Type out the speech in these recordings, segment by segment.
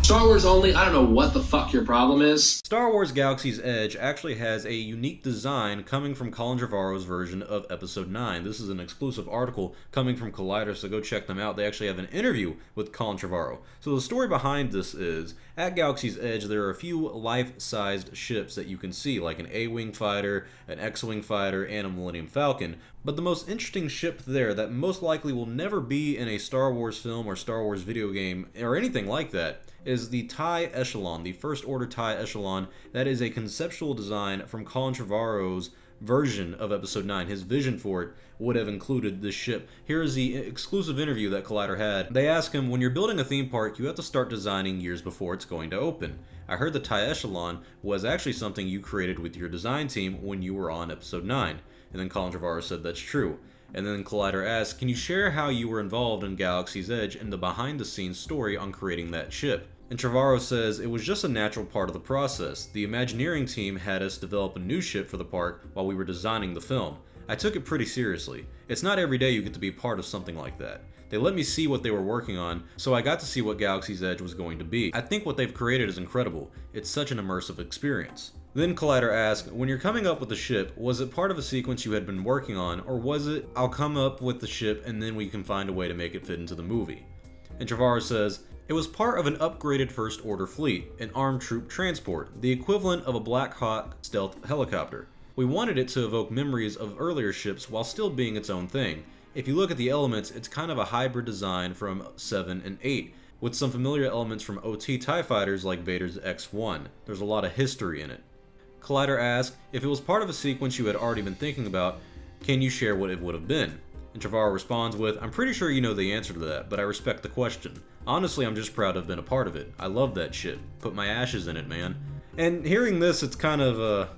Star Wars only, I don't know what the fuck your problem is. Star Wars Galaxy's Edge actually has a unique design coming from Colin Trevorrow's version of Episode 9. This is an exclusive article coming from Collider, so go check them out. They actually have an interview with Colin Trevorrow. So the story behind this is, at Galaxy's Edge, there are a few life-sized ships that you can see, like an A-Wing fighter, an X-Wing fighter, and a Millennium Falcon. But the most interesting ship there that most likely will never be in a Star Wars film or Star Wars video game or anything like that is the Tie Echelon, the First Order Tie Echelon. That is a conceptual design from Colin Trevorrow's version of Episode 9. His vision for it would have included this ship. Here is the exclusive interview that Collider had. They ask him, when you're building a theme park, you have to start designing years before it's going to open. I heard the Tie Echelon was actually something you created with your design team when you were on Episode 9. And then Colin Trevorrow said that's true. And then Collider asked, can you share how you were involved in Galaxy's Edge and the behind-the-scenes story on creating that ship? And Trevorrow says, it was just a natural part of the process. The Imagineering team had us develop a new ship for the park while we were designing the film. I took it pretty seriously. It's not every day you get to be part of something like that. They let me see what they were working on, so I got to see what Galaxy's Edge was going to be. I think what they've created is incredible. It's such an immersive experience. Then Collider asked, when you're coming up with the ship, was it part of a sequence you had been working on, or was it, I'll come up with the ship and then we can find a way to make it fit into the movie? And Trevorrow says, it was part of an upgraded First Order fleet, an armed troop transport, the equivalent of a Black Hawk stealth helicopter. We wanted it to evoke memories of earlier ships while still being its own thing. If you look at the elements, it's kind of a hybrid design from 7 and 8, with some familiar elements from OT TIE fighters like Vader's X-1. There's a lot of history in it. Collider asked, if it was part of a sequence you had already been thinking about, can you share what it would have been? And Trevorrow responds with, I'm pretty sure you know the answer to that, but I respect the question. Honestly, I'm just proud to have been a part of it. I love that shit. Put my ashes in it, man. And hearing this, it's kind of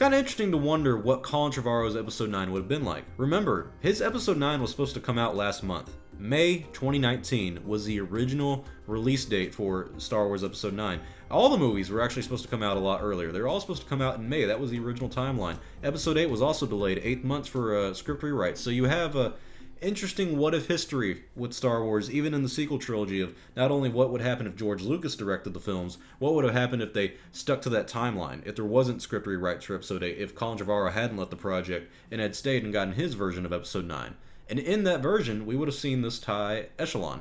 interesting to wonder what Colin Trevorrow's Episode 9 would have been like. Remember, his Episode 9 was supposed to come out last month. May 2019 was the original release date for Star Wars Episode 9. All the movies were actually supposed to come out a lot earlier. They were all supposed to come out in May. That was the original timeline. Episode 8 was also delayed 8 months for script rewrites. So you have a interesting what-if history with Star Wars, even in the sequel trilogy, of not only what would happen if George Lucas directed the films, what would have happened if they stuck to that timeline, if there wasn't script rewrites for Episode 8, if Colin Trevorrow hadn't left the project and had stayed and gotten his version of Episode 9. And in that version, we would have seen this Tie Echelon.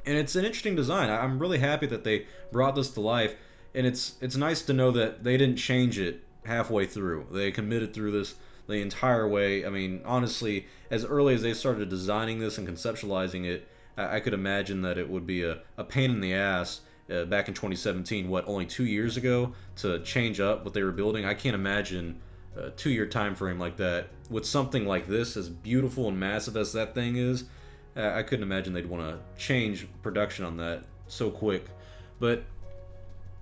And it's an interesting design. I'm really happy that they brought this to life, and it's nice to know that they didn't change it halfway through. They committed through this the entire way. I mean, honestly, as early as they started designing this and conceptualizing it, I could imagine that it would be a pain in the ass back in 2017, only 2 years ago, to change up what they were building. I can't imagine a 2-year time frame like that with something like this, as beautiful and massive as that thing is. I couldn't imagine they'd want to change production on that so quick. But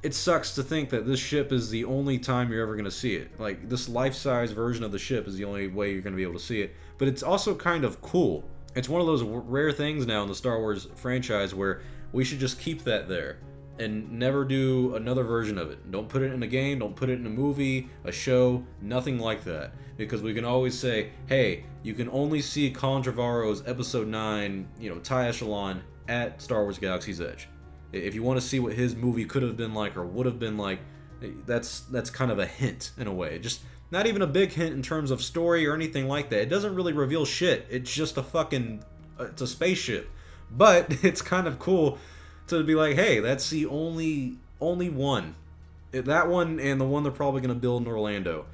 it sucks to think that this ship is the only time you're ever going to see it. Like, this life-size version of the ship is the only way you're going to be able to see it. But it's also kind of cool. It's one of those rare things now in the Star Wars franchise where we should just keep that there and never do another version of it. Don't put it in a game, don't put it in a movie, a show, nothing like that. Because we can always say, hey, you can only see Colin Trevorrow's Episode 9, Tie Echelon at Star Wars Galaxy's Edge. If you want to see what his movie could have been like or would have been like, that's kind of a hint in a way. Just not even a big hint in terms of story or anything like that. It doesn't really reveal shit. It's just it's a spaceship. But it's kind of cool to be like, hey, that's the only one. That one and the one they're probably going to build in Orlando.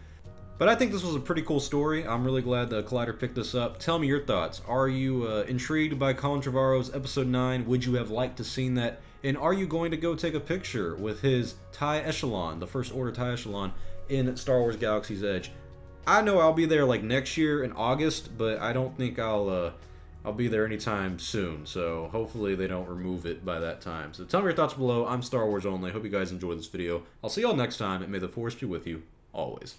But I think this was a pretty cool story. I'm really glad that Collider picked this up. Tell me your thoughts. Are you intrigued by Colin Trevorrow's Episode 9? Would you have liked to seen that? And are you going to go take a picture with his Tie Echelon, the First Order Tie Echelon, in Star Wars Galaxy's Edge? I know I'll be there like next year in August, but I don't think I'll be there anytime soon. So hopefully they don't remove it by that time. So tell me your thoughts below. I'm Star Wars Only. Hope you guys enjoyed this video. I'll see y'all next time, and may the Force be with you always.